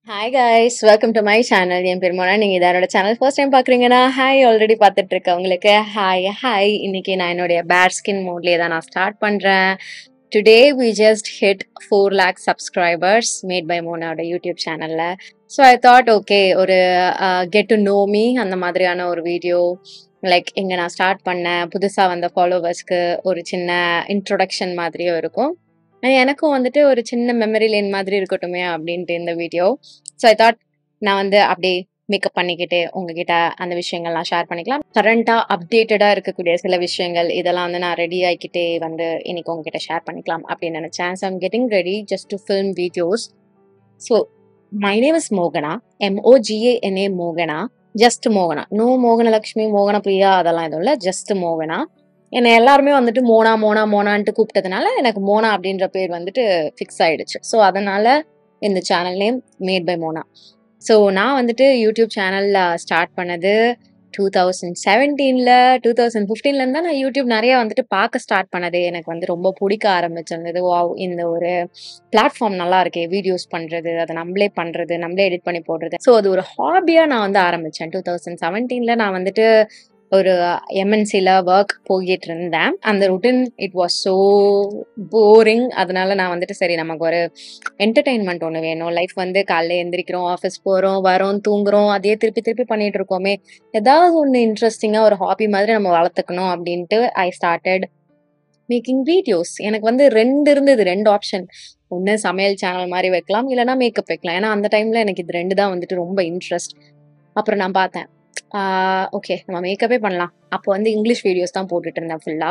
Hi guys, welcome to my channel. என் பேர் மோனா. நீங்க இதோட சேனல் ஃபர்ஸ்ட் டைம் பாக்குறீங்கன்னா ஹாய் ஆல்ரெடி பார்த்துட்டு இருக்கவங்களுக்கு ஹாய். இன்னைக்கு நான் என்னுடைய பேர் ஸ்கின் மோட்லயே தான் நான் ஸ்டார்ட் பண்றேன். Today we just hit 4 lakh subscribers made by மோனாவோட யூடியூப் சேனல்ல. ஸோ ஐ தாட் ஓகே ஒரு கெட் டு நோ மீ அந்த மாதிரியான ஒரு வீடியோ லைக் எங்க நான் ஸ்டார்ட் பண்ணேன் புதுசா வந்த ஃபாலோவர்ஸ்க்கு ஒரு சின்ன இன்ட்ரோடக்ஷன் மாதிரியும் இருக்கும். எனக்கும் வந்துட்டு ஒரு சின்ன மெமரி லேன் மாதிரி இருக்கட்டுமே அப்படின்ட்டு இந்த வீடியோ. ஸோ ஐ தாட் நான் வந்து அப்படியே மேக்கப் பண்ணிக்கிட்டு உங்ககிட்ட அந்த விஷயங்கள்லாம் ஷேர் பண்ணிக்கலாம். கரண்டா அப்டேட்டடா இருக்கக்கூடிய சில விஷயங்கள் இதெல்லாம் வந்து நான் ரெடி ஆகிக்கிட்டே வந்து இன்னைக்கு உங்ககிட்ட ஷேர் பண்ணிக்கலாம் அப்படின்னு நினைச்சேன். So I'm getting ready just to film videos. So my name is மோகனா, MOGANA மோகனா, ஜஸ்ட் மோகனா. நோ மோகனலட்சுமி, மோகன பிரியா அதெல்லாம் எதுவும் இல்லை, ஜஸ்ட் மோகனா. என்னை எல்லாருமே வந்துட்டு மோனான்ட்டு கூப்பிட்டதுனால எனக்கு மோனா அப்படின்ற பேர் வந்துட்டு ஃபிக்ஸ் ஆயிடுச்சு. ஸோ அதனால இந்த channel name made by Mona. So நான் வந்துட்டு யூடியூப் சேனல்ல ஸ்டார்ட் பண்ணது 2017ல 2015லேருந்து தான் நான் யூடியூப் நிறைய வந்துட்டு பார்க்க ஸ்டார்ட் பண்ணதே. எனக்கு வந்து ரொம்ப பிடிக்க ஆரம்பிச்சிருந்தது. வாவ், இந்த ஒரு பிளாட்ஃபார்ம் நல்லா இருக்கே, வீடியோஸ் பண்றது, அதை நம்மளே பண்றது, நம்மளே எடிட் பண்ணி போடுறது. ஸோ அது ஒரு ஹாபியா நான் வந்து ஆரம்பிச்சேன். 2017ல நான் வந்துட்டு ஒரு MNCல ஒர்க் போயிட்டு இருந்தேன். அந்த routine it was so boring. அதனால நான் வந்துட்டு சரி நமக்கு ஒரு என்டர்டெயின்மெண்ட் ஒன்று வேணும். லைஃப் வந்து காலைல எந்திரிக்கிறோம், ஆஃபீஸ் போகிறோம், வரோம், தூங்குறோம், அதே திருப்பி பண்ணிட்டு இருக்கோமே, ஏதாவது ஒன்று இன்ட்ரெஸ்டிங்காக ஒரு ஹாபி மாதிரி நம்ம வளர்த்துக்கணும் அப்படின்ட்டு ஐ ஸ்டார்டட் மேக்கிங் வீடியோஸ். எனக்கு வந்து ரெண்டு ஆப்ஷன். ஒன்று சமையல் சேனல் மாதிரி வைக்கலாம், இல்லைனா மேக்கப் வைக்கலாம். ஏன்னா அந்த டைம்ல எனக்கு இது ரெண்டு தான் வந்துட்டு ரொம்ப இன்ட்ரெஸ்ட். அப்புறம் நான் பார்த்தேன் ஓகே நம்ம மேக்கப்பே பண்ணலாம். அப்போ வந்து இங்கிலீஷ் வீடியோஸ் தான் போட்டுட்டு இருந்தேன் ஃபுல்லா.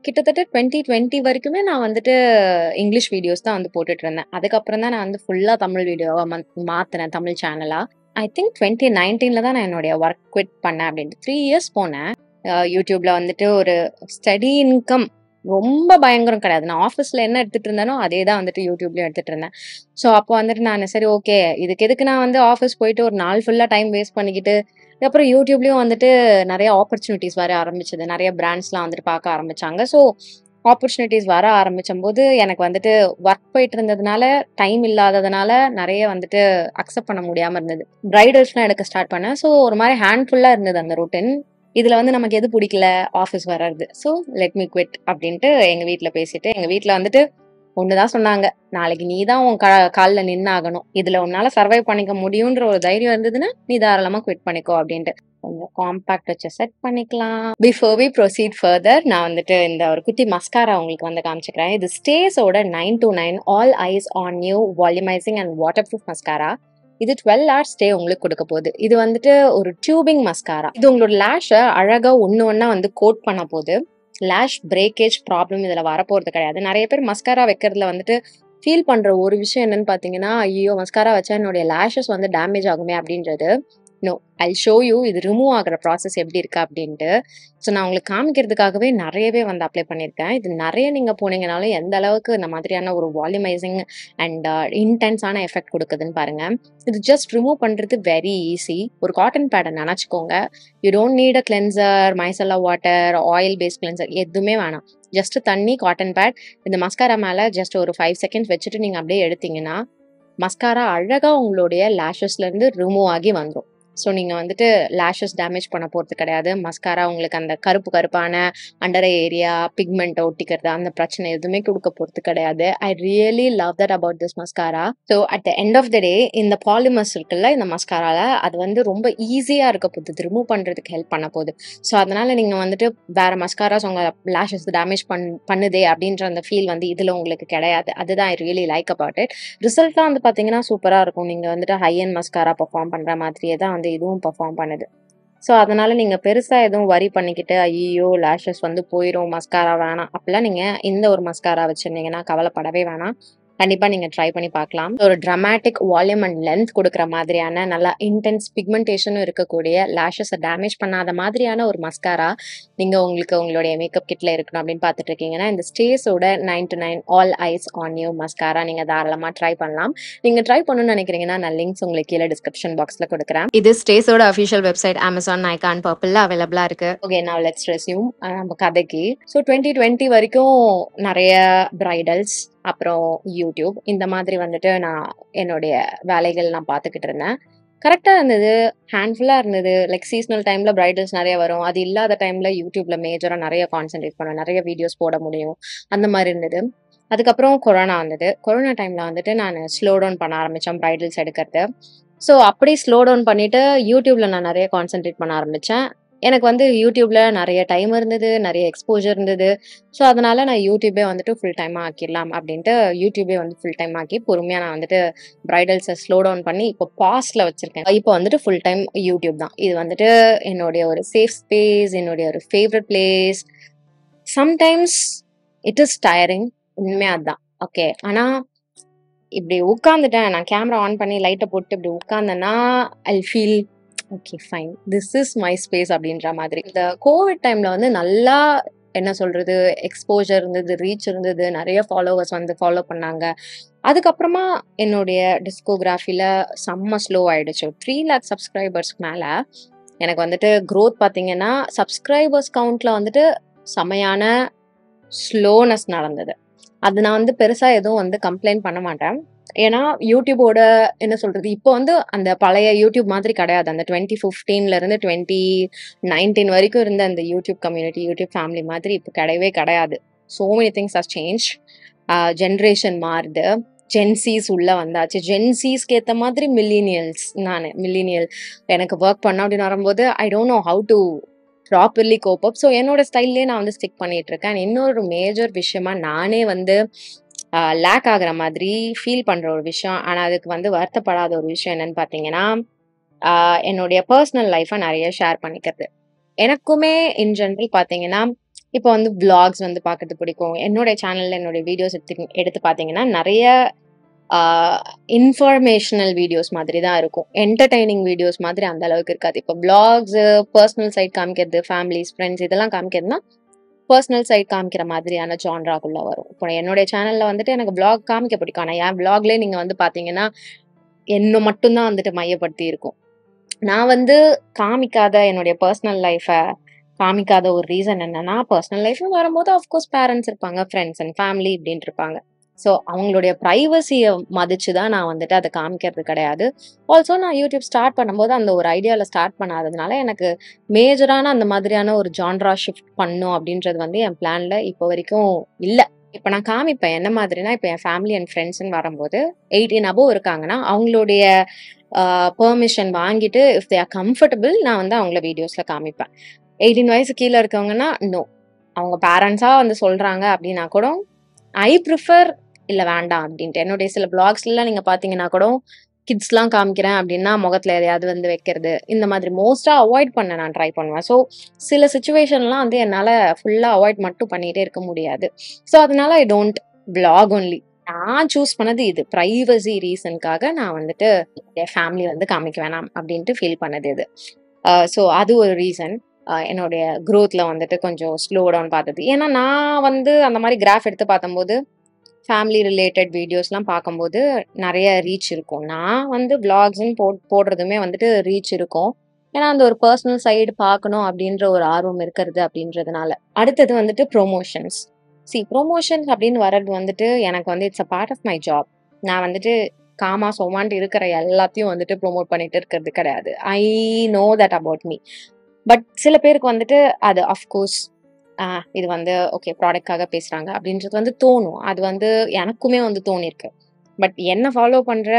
கிட்டத்தட்ட 2020 வரைக்குமே நான் வந்துட்டு இங்கிலீஷ் வீடியோஸ் தான் வந்து போட்டுட்டு இருந்தேன். அதுக்கப்புறம் தான் நான் வந்து ஃபுல்லா தமிழ் வீடியோவா மாத்தினேன், தமிழ் சேனலா. ஐ திங்க் 2019ல தான் நான் என்னுடைய ஒர்க் குவிட் பண்ணேன். அப்படின்ட்டு 3 இயர்ஸ் போனேன். யூடியூப்ல வந்துட்டு ஒரு ஸ்டடி இன்கம் ரொம்ப பயங்கரம் கிடையாது. நான் ஆஃபீஸ்ல என்ன எடுத்துட்டு இருந்தேனோ அதே தான் வந்துட்டு யூடியூப்லயும் எடுத்துட்டு இருந்தேன். ஸோ அப்போ வந்துட்டு நான் சரி ஓகே இதுக்கு எதுக்கு நான் வந்து ஆஃபீஸ் போயிட்டு ஒரு நாள் ஃபுல்லா டைம் வேஸ்ட் பண்ணிக்கிட்டு, அதுக்கப்புறம் யூடியூப்லயும் வந்துட்டு நிறைய ஆப்பர்ச்சுனிட்டிஸ் வர ஆரம்பிச்சது. நிறைய பிராண்ட்ஸ்லாம் வந்துட்டு பார்க்க ஆரம்பிச்சாங்க. ஸோ ஆப்பர்ச்சுனிட்டிஸ் வர ஆரம்பிச்சம்போது எனக்கு வந்துட்டு ஒர்க் போயிட்டு இருந்ததுனால, டைம் இல்லாததுனால நிறைய வந்துட்டு அக்செப்ட் பண்ண முடியாம இருந்தது. பிரைடல்ஸ்லாம் எடுக்க ஸ்டார்ட் பண்ணேன். ஸோ ஒரு மாதிரி ஹேண்ட்ஃபுல்லா இருந்தது அந்த ரூட்டின். இதுல வந்து நமக்கு எது பிடிக்கல, ஆஃபீஸ் வர்றது. ஸோ லெட் மீ குவிட் அப்படின்ட்டு எங்க வீட்ல பேசிட்டு, எங்க வீட்ல வந்துட்டு ஒண்ணுதான் சொன்னாங்க, நாளைக்கு நீ தான் உன் கால்ல நின்னாகணும், இதுல உன்னால சர்வைவ் பண்ணிக்க முடியும்ன்ற ஒரு தைரியம் இருந்ததுன்னா நீ தாராளமா குவிட் பண்ணிக்கோ அப்படின்ட்டு. கொஞ்சம் காம்பாக்ட் வச்சு செட் பண்ணிக்கலாம். பிஃபோர் வி ப்ரொசீட் ஃபர்தர், நான் வந்துட்டு இந்த ஒரு குட்டி மஸ்காரா உங்களுக்கு வந்து காமிச்சுக்கிறேன். இது ஸ்டேஸோட 929 all eyes on you volumising and water proof mascara. இது 12 hours ஸ்டே உங்களுக்கு கொடுக்க போகுது. இது வந்துட்டு ஒரு டியூபிங் மஸ்காரா. இது உங்களோட லேஷை அழகா ஒண்ணா வந்து கோட் பண்ண போகுது. லேஷ் பிரேக்கேஜ் ப்ராப்ளம் இதுல வரப்போறது கிடையாது. நிறைய பேர் மஸ்காரா வைக்கிறதுல வந்துட்டு ஃபீல் பண்ற ஒரு விஷயம் என்னன்னு பாத்தீங்கன்னா, ஐயோ மஸ்காரா வச்சா என்னுடைய லேஷஸ் வந்து டேமேஜ் ஆகுமே அப்படின்றது. நோ, ஐல் ஷோ யூ இது ரிமூவ் ஆகிற ப்ராசஸ் எப்படி இருக்கு அப்படின்ட்டு. ஸோ நான் உங்களுக்கு காமிக்கிறதுக்காகவே நிறையவே வந்து அப்ளை பண்ணியிருக்கேன். இது நிறைய நீங்க போனீங்கனாலும் எந்த அளவுக்கு இந்த மாதிரியான ஒரு வால்யூமைசிங் அண்ட் இன்டென்ஸான எஃபெக்ட் கொடுக்குதுன்னு பாருங்க. இது ஜஸ்ட் ரிமூவ் பண்றது வெரி ஈஸி. ஒரு காட்டன் பேடை நினைச்சுக்கோங்க. You don't need a cleanser, micellar water, oil based cleanser எதுவுமே வேணாம். ஜஸ்ட் தண்ணி, காட்டன் பேட், இந்த மஸ்காரா மேல ஜஸ்ட் ஒரு 5 seconds வச்சுட்டு நீங்க அப்படியே எடுத்தீங்கன்னா மஸ்காரா அழகா உங்களுடைய லேஷஸ்ல இருந்து ரிமூவ் ஆகி வந்துடும். ஸோ நீங்கள் வந்துட்டு லேஷஸ் டேமேஜ் பண்ண போகிறது கிடையாது. மஸ்காரா உங்களுக்கு அந்த கருப்பான அண்டர் ஏரியா பிக்மெண்ட் ஒட்டிக்கிறது அந்த பிரச்சனை எதுவுமே கொடுக்க போகிறது கிடையாது. I really love that about this mascara. So at the end of the day இந்த பாலிமர்ஸ் இருக்குல்ல இந்த மஸ்காரால, அது வந்து ரொம்ப ஈஸியாக இருக்க போகுது, ரிமூவ் பண்ணுறதுக்கு ஹெல்ப் பண்ண போகுது. ஸோ அதனால நீங்கள் வந்துட்டு வேற மஸ்காராஸ் உங்கள் லேஷஸ் டேமேஜ் பண்ணுதே அப்படின்ற அந்த ஃபீல் வந்து இதில் உங்களுக்கு கிடையாது. அதுதான் I really like about it. ரிசல்ட்லாம் வந்து பார்த்தீங்கன்னா சூப்பராக இருக்கும். நீங்கள் வந்துட்டு ஹை அண்ட் மஸ்காரா பர்ஃபார்ம் பண்ணுற மாதிரியே தான் இதுவும் பெர்ஃபார்ம் பண்ணுது. ஸோ அதனால நீங்க பெருசா எதுவும் வரி பண்ணிக்கிட்டு ஐயோ லேஷஸ் வந்து போயிரும் மஸ்காரா வேணாம் அப்படிலாம் நீங்க இந்த ஒரு மஸ்காரா வச்சிருந்தீங்கன்னா கவலைப்படவே வேணாம். கண்டிப்பா நீங்க ட்ரை பண்ணி பார்க்கலாம். ஒரு ட்ராமாட்டிக் வால்யூம் அண்ட் லென்த் கொடுக்குற மாதிரியான நல்லா இன்டென்ஸ் பிக்மெண்டேஷனும் இருக்கக்கூடிய லேஷஸை டேமேஜ் பண்ணாத மாதிரியான ஒரு மஸ்காரா நீங்க உங்களுக்கு உங்களுடைய மேக்கப் கிட்ல இருக்கணும் அப்படின்னு பார்த்துட்டு இருக்கீங்கன்னா இந்த ஸ்டேஸோட 929 all eyes on you mascara நீங்க தாராளமா ட்ரை பண்ணலாம். நீங்க ட்ரை பண்ணணும்னு நினைக்கிறீங்கன்னா நான் லிங்க்ஸ் உங்களுக்கு கீழே டிஸ்கிரிப்ஷன் பாக்ஸ்ல கொடுக்குறேன். இது ஸ்டேஸோட official website Amazon, Nykaa and Purple அவைலபிளா இருக்கு. ஓகே, now let's resume நம்ம கதைக்கு. ஸோ 2020 வரைக்கும் நிறைய பிரைடல்ஸ் அப்புறம் யூடியூப் இந்த மாதிரி வந்துட்டு நான் என்னுடைய வேலைகள் நான் பார்த்துக்கிட்டு இருந்தேன். கரெக்ட்டா இருந்தது. ஹேண்ட்ஃபுல்லா இருந்தது. லைக் சீசனல் டைம்ல பிரைடல்ஸ் நெறைய வரும். அது இல்லாத டைம்ல யூடியூப்ல மேஜரா நெறைய கான்சன்ட்ரேட் பண்ணுவேன். நெறைய வீடியோஸ் போட முடியும். அந்த மாரி இருந்தது. அதுக்கப்புறம் கொரோனா வந்தது. கொரோனா டைம்ல வந்துட்டு நானு ஸ்லோ டவுன் பண்ண ஆரம்பிச்சேன் பிரைடல்ஸ் எடுக்கறது. ஸோ அப்படி ஸ்லோ டவுன் பண்ணிட்டு யூடியூப்ல நான் நெறைய கான்சன்ட்ரேட் பண்ண ஆரம்பிச்சேன். எனக்கு வந்து யூடியூப்ல நெறைய டைம் இருந்தது. நெறைய எக்ஸ்போஷர் இருந்தது. ஸோ அதனால நான் யூடியூபே வந்துட்டு ஃபுல் டைமா ஆக்கிடலாம் அப்படின்ட்டு யூடியூபே வந்து ஃபுல் டைம் ஆக்கி பொறுமையா நான் வந்துட்டு பிரைடல்ஸ ஸ்லோ டவுன் பண்ணி இப்போ பாஸ்ல வச்சிருக்கேன். இப்போ வந்துட்டு ஃபுல் டைம் யூடியூப் தான். இது வந்துட்டு என்னுடைய ஒரு சேஃப் ஸ்பேஸ், என்னுடைய ஒரு favourite place. Sometimes it is tiering. உண்மையா அதான். ஓகே. ஆனா இப்படி உட்கார்ந்துட்டேன். நான் கேமரா ஆன் பண்ணி லைட்ட போட்டு இப்படி உட்கார்ந்தேன்னா, I feel okay fine. This is my space அப்படின்ற மாதிரி. இந்த கோவிட் டைம்ல வந்து நல்லா என்ன சொல்றது, எக்ஸ்போஷர் இருந்தது, ரீச் இருந்தது. நெறைய ஃபாலோவர்ஸ் வந்து ஃபாலோ பண்ணாங்க. அதுக்கப்புறமா என்னுடைய டிஸ்கோகிராஃபில செம்ம ஸ்லோ ஆயிடுச்சு. 3,00,000 சப்ஸ்கிரைபர்ஸ்க்கு மேல எனக்கு வந்துட்டு குரோத் பார்த்தீங்கன்னா, சப்ஸ்கிரைபர்ஸ் கவுண்ட்ல வந்துட்டு செமையான ஸ்லோனஸ் நடந்தது. அது நான் வந்து பெருசா எதுவும் வந்து கம்ப்ளைண்ட் பண்ண மாட்டேன். ஏன்னா, யூடியூபோட என்ன சொல்றது, இப்போ வந்து அந்த பழைய யூடியூப் மாதிரி கிடையாது. அந்த 2015ல இருந்து 2019 வரைக்கும் இருந்த அந்த யூடியூப் கம்யூனிட்டி, யூடியூப் ஃபேமிலி மாதிரி இப்போ கிடையவே கிடையாது. So many things has change. Generation மாறுது. ஜென்ஸீஸ் உள்ள வந்தாச்சு. ஜென்ஸீஸ்க்கு ஏத்த மாதிரி மில்லினியல்ஸ் நானு. மில்லினியல் எனக்கு வொர்க் பண்ண அப்படின்னு வரும்போது, I don't know how to properly cope up. So என்னோட ஸ்டைல்லயே நான் வந்து ஸ்டிக் பண்ணிட்டு இருக்கேன். இன்னொரு மேஜர் விஷயமா நானே வந்து லேக் ஆகுற மாதிரி ஃபீல் பண்ற ஒரு விஷயம். ஆனா அதுக்கு வந்து வருத்தப்படாத ஒரு விஷயம் என்னன்னு பார்த்தீங்கன்னா, என்னுடைய பர்சனல் லைஃப்ப நெறைய ஷேர் பண்ணிக்கிறது. எனக்குமே இன் ஜெனரல் பார்த்தீங்கன்னா, இப்போ வந்து விளாக்ஸ் வந்து பார்க்கறது பிடிக்கும். என்னுடைய சேனல்ல என்னுடைய வீடியோஸ் எடுத்து பார்த்தீங்கன்னா, நெறைய ஆ இன்ஃபர்மேஷனல் வீடியோஸ் மாதிரி தான் இருக்கும். என்டர்டெய்னிங் வீடியோஸ் மாதிரி அந்த அளவுக்கு இருக்காது. இப்போ விளாக்ஸு, பர்சனல் சைட் காமிக்கிறது, ஃபேமிலிஸ், ஃப்ரெண்ட்ஸ் இதெல்லாம் காமிக்கிறதுனா, பர்சனல் சைட் காமிக்கிற மாதிரியான ஜான்ராக்குள்ள வரும். இப்போ என்னுடைய சேனல்ல வந்துட்டு எனக்கு விளாக் காமிக்க பிடிக்கும். ஆனா என் விளாக்லயே நீங்க வந்து பார்த்தீங்கன்னா, என்ன மட்டும் தான் வந்துட்டு மையப்படுத்தி இருக்கும். நான் வந்து காமிக்காத என்னுடைய பர்சனல் லைஃப காமிக்காத ஒரு ரீசன் என்னன்னா, பர்சனல் லைஃப்னு வரும்போது ஆஃப்கோர்ஸ் பேரண்ட்ஸ் இருப்பாங்க, ஃப்ரெண்ட்ஸ் அண்ட் ஃபேமிலி இப்படின்ட்டு இருப்பாங்க. ஸோ அவங்களுடைய பிரைவசிய மதிச்சு தான் நான் வந்துட்டு அத காமிக்கிறது கிடையாது. ஆல்சோ நான் யூடியூப் ஸ்டார்ட் பண்ணும்போது அந்த ஒரு ஐடியால ஸ்டார்ட் பண்ணாததுனால, எனக்கு மேஜரான அந்த மாதிரியான ஒரு ஜான்ரா ஷிஃப்ட் பண்ணும் அப்படின்றது வந்து என் பிளான்ல இப்போ வரைக்கும் இல்ல. இப்ப நான் காமிப்பேன். என்ன மாதிரினா, இப்ப என் ஃபேமிலி அண்ட் ஃப்ரெண்ட்ஸ்ன்னு வரும்போது 18 அபோவ் இருக்காங்கன்னா, அவங்களுடைய பெர்மிஷன் வாங்கிட்டு இஃப் தே ஆர் கம்ஃபர்டபிள் நான் வந்து அவங்கள வீடியோஸ்ல காமிப்பேன். 18 வயசு கீழ இருக்கவங்கன்னா, நோ. அவங்க பேரண்ட்ஸா வந்து சொல்றாங்க அப்படின்னா கூட, ஐ பிரிஃபர் இல்ல வேண்டாம் அப்படின்ட்டு. என்னுடைய சில விளாக்ஸ்லாம் நீங்க பார்த்தீங்கன்னா கூட, கிட்ஸ்லாம் காமிக்கிறேன் அப்படின்னா, முகத்துல எதையாவது வந்து வைக்கிறது. இந்த மாதிரி மோஸ்ட்டா அவாய்ட் பண்ண நான் ட்ரை பண்ணுவேன். ஸோ சில சிச்சுவேஷன்லாம் வந்து என்னால ஃபுல்லா அவாய்ட் மட்டும் பண்ணிட்டே இருக்க முடியாது. ஸோ அதனால ஐ டோன்ட் விளாக் ஒன்லி. நான் சூஸ் பண்ணது இது. பிரைவசி ரீசன்க்காக நான் வந்துட்டு என் ஃபேமிலி வந்து காமிக்க வேணாம் அப்படின்ட்டு ஃபீல் பண்ணது இது. ஸோ அது ஒரு ரீசன். என்னுடைய குரோத்ல வந்துட்டு கொஞ்சம் ஸ்லோ டவுன் பார்த்தது. ஏன்னா நான் வந்து அந்த மாரி கிராஃப் எடுத்து பார்த்தம்போது, ஃபேமிலி ரிலேட்டட் வீடியோஸ்லாம் பார்க்கும்போது நெறைய ரீச் இருக்கும். நான் வந்து விளாக்ஸ்ன்னு போடுறதுமே வந்துட்டு ரீச் இருக்கும். ஏன்னா அந்த ஒரு பர்சனல் சைடு பார்க்கணும் அப்படின்ற ஒரு ஆர்வம் இருக்கிறது அப்படின்றதுனால. அடுத்தது வந்துட்டு ப்ரொமோஷன்ஸ். ப்ரொமோஷன்ஸ் அப்படின்னு வர்றது வந்துட்டு எனக்கு வந்து it's a part of my job. நான் வந்துட்டு காமா, சோமான்ட்டு இருக்கிற எல்லாத்தையும் வந்துட்டு ப்ரொமோட் பண்ணிட்டு இருக்கிறது கிடையாது. I know that about me. But சில பேருக்கு வந்துட்டு அது அஃப்கோர்ஸ் இது வந்து ஓகே ப்ராடக்ட்காக பேசுறாங்க அப்படின்றது வந்து தோணும். அது வந்து எனக்குமே வந்து தோணியிருக்கு. பட் என்ன ஃபாலோ பண்ற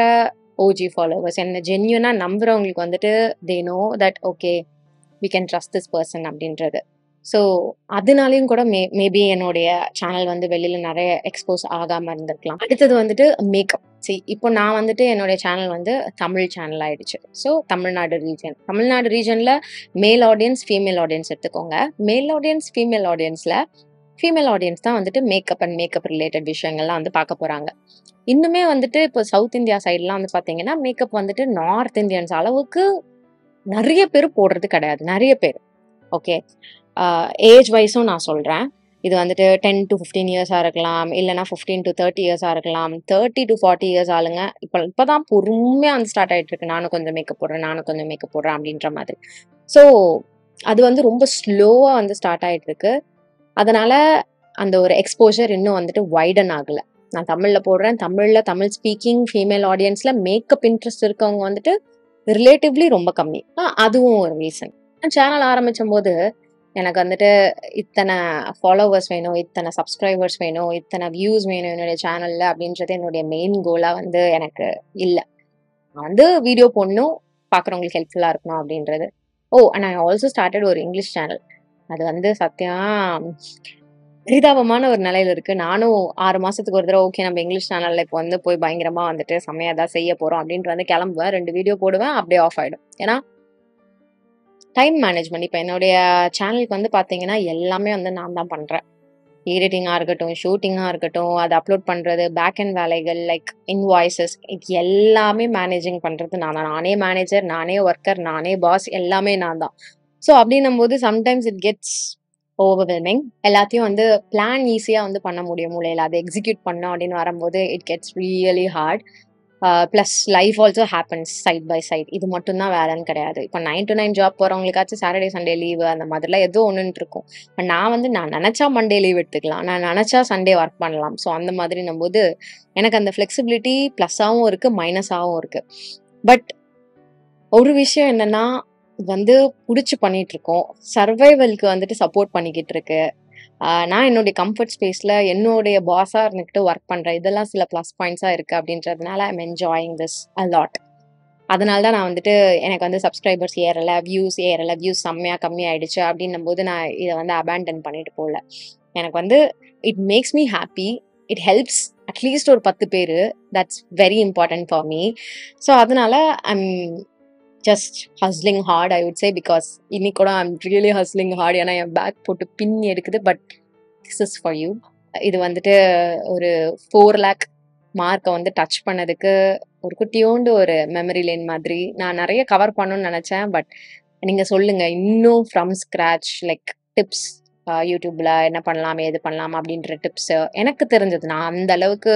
ஓஜி ஃபாலோவர்ஸ், என்ன ஜென்யூனா நம்புறவங்களுக்கு வந்துட்டு they know that okay we can trust this person அப்படின்றது. ஸோ அதனாலயும் கூட மேபி என்னுடைய சேனல் வந்து வெளியில நிறைய எக்ஸ்போஸ் ஆகாம இருந்திருக்கலாம். அடுத்தது வந்துட்டு மேக்கப். இப்போ நான் வந்துட்டு என்னுடைய சேனல் வந்து தமிழ் சேனல் ஆயிடுச்சு. ஸோ தமிழ்நாடு ரீஜன்ல மேல் ஆடியன்ஸ், ஃபீமேல் ஆடியன்ஸ் எடுத்துக்கோங்க. மேல் ஆடியன்ஸ், ஃபீமேல் ஆடியன்ஸ் தான் வந்துட்டு மேக்கப் அண்ட் மேக்கப் ரிலேட்டட் விஷயங்கள்லாம் வந்து பார்க்க போறாங்க. இன்னுமே வந்துட்டு இப்போ சவுத் இந்தியா சைட்லாம் வந்து பார்த்தீங்கன்னா, மேக்கப் வந்துட்டு நார்த் இந்தியன்ஸ் அளவுக்கு நிறைய பேர் போடுறது கிடையாது. நிறைய பேர். ஓகே. ஏஜ் வைஸும் நான் சொல்றேன். இது வந்துட்டு 10 to 15 இயர்ஸா இருக்கலாம். இல்லன்னா 15 to 30 இயர்ஸா இருக்கலாம். 30 to 40 இயர்ஸ் ஆளுங்க இப்பதான் பொறுமையா வந்து ஸ்டார்ட் ஆயிட்டு இருக்கு. நானும் கொஞ்சம் மேக்கப் போடுறேன் அப்படின்ற மாதிரி. ஸோ அது வந்து ரொம்ப ஸ்லோவா வந்து ஸ்டார்ட் ஆயிட்டு இருக்கு. அதனால அந்த ஒரு எக்ஸ்போஷர் இன்னும் வந்துட்டு வைடன் ஆகல. நான் தமிழ்ல போடுறேன். தமிழ் ஸ்பீக்கிங் ஃபீமேல் ஆடியன்ஸ்ல மேக்கப் இன்ட்ரெஸ்ட் இருக்கவங்க வந்துட்டு ரிலேட்டிவ்லி ரொம்ப கம்மி. அதுவும் ஒரு ரீசன். சேனல் ஆரம்பிச்சம்போது எனக்கு வந்துட்டு இத்தனை ஃபாலோவர்ஸ் வேணும், இத்தனை சப்ஸ்கிரைபர்ஸ் வேணும், இத்தனை வியூஸ் வேணும் என்னுடைய சேனல்ல அப்படின்றது என்னுடைய மெயின் கோலா வந்து எனக்கு இல்ல. நான் வந்து வீடியோ போடணும், பார்க்குறவங்களுக்கு ஹெல்ப்ஃபுல்லா இருக்கணும் அப்படின்றது. அண்ட் ஐ ஆல்சோ ஸ்டார்டட் ஒரு இங்கிலீஷ் சேனல். அது வந்து சத்தியமா பரிதாபமான ஒரு நிலையில இருக்கு. நானும் 6 மாசத்துக்கு ஒரு தடவை ஓகே நம்ம இங்கிலீஷ் சேனல்ல இப்போ வந்து போய் பயங்கரமா வந்துட்டு செம்மையா ஏதாவது செய்ய போறோம் அப்படின்ட்டு வந்து கிளம்புவேன். 2 வீடியோ போடுவேன், அப்படியே ஆஃப் ஆயிடும். ஏன்னா டைம் மேனேஜ்மெண்ட். இப்போ என்னுடைய சேனலுக்கு வந்து பார்த்தீங்கன்னா எல்லாமே வந்து நான் தான் பண்றேன். எடிட்டிங்கா இருக்கட்டும், ஷூட்டிங்கா இருக்கட்டும், அதை அப்லோட் பண்றது, பேக் அண்ட் வேலைகள் லைக் இன்வாய்ஸஸ், இது எல்லாமே மேனேஜிங் பண்றது நான் தான். நானே மேனேஜர், நானே ஒர்க்கர், நானே பாஸ், எல்லாமே நான் தான். ஸோ அப்படின்னும் போது சம்டைம்ஸ் இட் கெட்ஸ் ஓவர்வெல்மிங். எல்லாத்தையும் வந்து பிளான் ஈஸியா வந்து பண்ண முடியும் மூலையில. அதை எக்ஸிக்யூட் பண்ணோம் அப்படின்னு வரும்போது it gets really hard. Plus life also happens side by side. இது மட்டும்தான் வேலைன்னு கிடையாது. இப்போ 9 to 9 ஜாப் போகிறவங்களுக்காச்சும் சாட்டர்டே சண்டே லீவு அந்த மாதிரிலாம் ஏதோ ஒன்றுன்னு இருக்கும். பட் நான் நினச்சா மண்டே லீவ் எடுத்துக்கலாம், நான் நினச்சா சண்டே ஒர்க் பண்ணலாம். ஸோ அந்த மாதிரின்னும் போது எனக்கு அந்த ஃப்ளெக்சிபிலிட்டி ப்ளஸ்ஸாகவும் இருக்குது, மைனஸாகவும் இருக்குது. பட் ஒரு விஷயம் என்னன்னா வந்து பிடிச்சி பண்ணிட்டு இருக்கோம், சர்வைவலுக்கு வந்துட்டு சப்போர்ட் பண்ணிக்கிட்டு இருக்கு. நான் என்னுடைய கம்ஃபர்ட் ஸ்பேஸ்ல என்னுடைய பாஸா இருந்துக்கிட்டு ஒர்க் பண்றேன். இதெல்லாம் சில ப்ளஸ் பாயிண்ட்ஸா இருக்கு அப்படின்றதுனால I am enjoying this a lot. அதனால தான் நான் வந்துட்டு எனக்கு வந்து சப்ஸ்கிரைபர்ஸ் ஏறல, வியூஸ் செம்மையா கம்மி ஆயிடுச்சு அப்படின்னும் போது நான் இதை வந்து அபேண்டன் பண்ணிட்டு போகல. எனக்கு வந்து it makes me happy, it helps at least ஒரு 10 பேர். That's very important for me. So அதனால I'm just hustling hard I would say. Because இன்னைக்கு கூட ஐம் ரியலி ஹஸ்லிங் ஹார்ட். ஏன்னா என் பேக் போட்டு பின்னி எடுக்குது. But this is for you. இது வந்துட்டு ஒரு 4 lakh மார்க்கை வந்து டச் பண்ணதுக்கு ஒரு குட்டியோண்டு ஒரு மெமரி லேன் மாதிரி. நான் நிறைய கவர் பண்ணணும்னு நினச்சேன். பட் நீங்கள் சொல்லுங்கள் இன்னும் ஃப்ரம் ஸ்க்ராச் லைக் டிப்ஸ் யூடியூப்ல என்ன பண்ணலாம், ஏது பண்ணலாம் அப்படின்ற டிப்ஸ் எனக்கு தெரிஞ்சது. நான் அந்த அளவுக்கு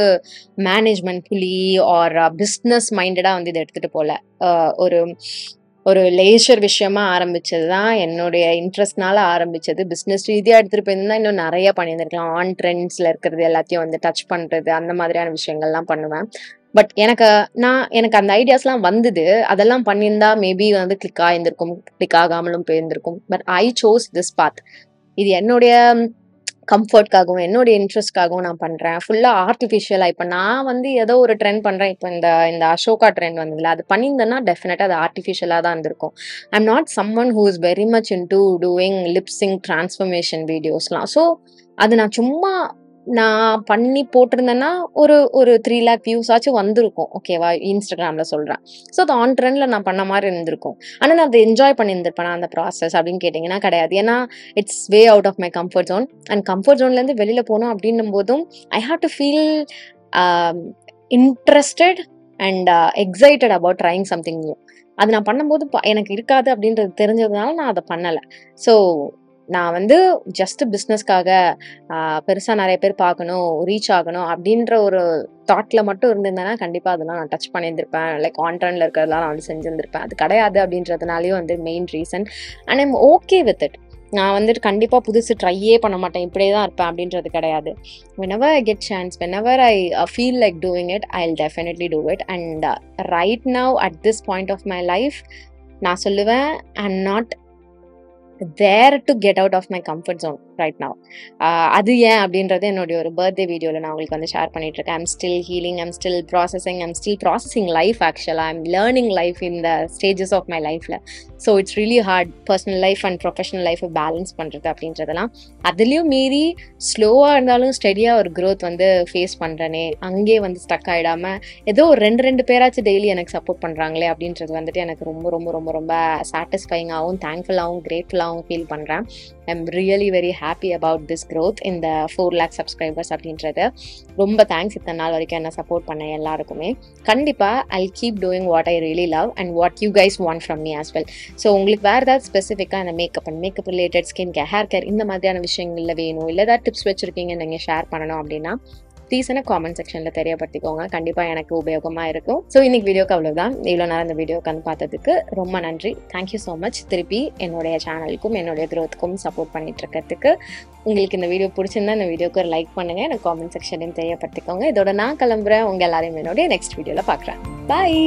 மேனேஜ்மெண்ட் புலி ஆர் பிஸ்னஸ் மைண்டடா வந்து இதை எடுத்துட்டு போல. ஒரு ஒரு லேஷர் விஷயமா ஆரம்பிச்சது தான், என்னுடைய இன்ட்ரெஸ்ட்னால ஆரம்பிச்சது. பிஸ்னஸ் ரீதியாக எடுத்துகிட்டு போயிருந்தா இன்னும் நிறைய பண்ணியிருந்திருக்கலாம். ஆன் ட்ரெண்ட்ஸில் இருக்கிறது எல்லாத்தையும் வந்து டச் பண்ணுறது, அந்த மாதிரியான விஷயங்கள்லாம் பண்ணுவேன். பட் எனக்கு அந்த ஐடியாஸ்லாம் வந்தது. அதெல்லாம் பண்ணியிருந்தா மேபி வந்து கிளிக் ஆகியிருந்திருக்கும், கிளிக் ஆகாமலும் போயிருந்திருக்கும். But I chose this path. இது என்னுடைய கம்ஃபர்ட்காகவும் என்னுடைய இன்ட்ரெஸ்ட்காகவும் நான் பண்ணுறேன். ஃபுல்லாக ஆர்டிஃபிஷியலாக. இப்போ நான் வந்து ஏதோ ஒரு ட்ரெண்ட் பண்ணுறேன். இப்போ இந்த அசோகா ட்ரெண்ட் வந்ததில்ல, அது பண்ணியிருந்தேன்னா டெஃபினட்டாக அது ஆர்டிஃபிஷியலாக தான் இருந்திருக்கும். I am not someone who is very much into doing lip sync transformation வீடியோஸ்லாம். ஸோ அது நான் பண்ணி போட்டிருந்தேன்னா ஒரு 3 lakh வியூஸ் ஆச்சும் வந்திருக்கும். ஓகேவா, இன்ஸ்டாகிராம்ல சொல்கிறேன். ஸோ அது ஆன் ட்ரெண்டில் நான் பண்ண மாதிரி இருந்திருக்கும். ஆனால் நான் அதை என்ஜாய் பண்ணியிருந்திருப்பேன் அந்த ப்ராசஸ் அப்படின்னு கேட்டிங்கன்னா கிடையாது. ஏன்னா it's way out of my comfort zone. And comfort ஜோன்லேருந்து வெளியில் போகணும் அப்படின்னும் போதும் I have to feel interested and excited about trying something new. அது நான் பண்ணும்போது எனக்கு இருக்காது அப்படின்றது தெரிஞ்சதுனால நான் அதை பண்ணலை. ஸோ நான் வந்து ஜஸ்ட் பிஸ்னஸ்க்காக பெருசாக நிறைய பேர் பார்க்கணும், ரீச் ஆகணும் அப்படின்ற ஒரு தாட்டில் மட்டும் இருந்திருந்தேன்னா கண்டிப்பாக அதெல்லாம் நான் டச் பண்ணியிருந்திருப்பேன். லைக் ஆன் ட்ரெண்டில் இருக்கிறதெல்லாம் நான் வந்து செஞ்சுருந்துருப்பேன். அது கிடையாது அப்படின்றதுனாலையும் வந்து main reason. And I'm okay with it. நான் வந்துட்டு கண்டிப்பாக புதுசு ட்ரையே பண்ண மாட்டேன், இப்படியே தான் இருப்பேன் அப்படின்றது கிடையாது. whenever I get chance, whenever I feel like doing it, I'll definitely do it. And right now at this point of my life நான் சொல்லுவேன் I'm not there to get out of my comfort zone right now. அது ஏன் அப்படின்றது என்னுடைய ஒரு birthday வீடியோவில் நான் உங்களுக்கு வந்து ஷேர் பண்ணிட்டு இருக்கேன். I'm still healing, I'm still processing life. ஆக்சுவலாக I'm learning life in the stages of my லைஃப்பில். So it's really hard personal life and professional லைஃப்பை பேலன்ஸ் பண்ணுறது அப்படின்றதெல்லாம். அதுலேயும் மீறி ஸ்லோவாக இருந்தாலும் ஸ்டெடியாக ஒரு க்ரோத் வந்து ஃபேஸ் பண்ணுறேனே, அங்கேயே வந்து ஸ்டக் ஆகிடாமல் ஏதோ ஒரு 2 பேராச்சும் டெய்லி எனக்கு சப்போர்ட் பண்ணுறாங்களே அப்படின்றது வந்துட்டு எனக்கு ரொம்ப ரொம்ப ரொம்ப ரொம்ப சாட்டிஸ்ஃபைங்காகவும் தேங்க்ஃபுல்லாகவும் கிரேட்ஃபுல்லாகவும் ஃபீல் பண்ணுறேன். I'm really very happy about this growth இந்த 4 lakh சப்ஸ்கிரைபர்ஸ் அப்படின்றது. ரொம்ப தேங்க்ஸ் இத்தனை நாள் வரைக்கும் என்ன சப்போர்ட் பண்ண எல்லாருக்குமே. கண்டிப்பாக I keep doing what I really love and what you guys want from me as well. So உங்களுக்கு வேறு ஏதாவது ஸ்பெசிஃபிக்காக இந்த makeup related, skin care, hair care இந்த மாதிரியான விஷயங்களில் வேணும், இல்லை ஏதாவது டிப்ஸ் வச்சுருக்கீங்க நீங்கள் ஷேர் பண்ணணும் அப்படின்னா ரீசனை காமெண்ட் செக்ஷனில் தெரியப்படுத்திக்கோங்க. கண்டிப்பாக எனக்கு உபயோகமாக இருக்கும். ஸோ இன்னைக்கு வீடியோக்கு அவ்வளோதான். இவ்வளோ நேரம் இந்த வீடியோ உட்காந்து பார்த்ததுக்கு ரொம்ப நன்றி. Thank you so much. திருப்பி என்னுடைய சேனலுக்கும் என்னுடைய க்ரோத்துக்கும் சப்போர்ட் பண்ணிட்டு இருக்கிறதுக்கு. உங்களுக்கு இந்த வீடியோ பிடிச்சிருந்தா இந்த வீடியோக்கு ஒரு லைக் பண்ணுங்கள். எனக்கு காமெண்ட் செக்ஷன்லையும் தெரியப்படுத்திக்கோங்க. இதோட நான் கிளம்புறேன். உங்கள் எல்லாரையும் என்னுடைய நெக்ஸ்ட் வீடியோவில் பார்க்குறேன். பாய்.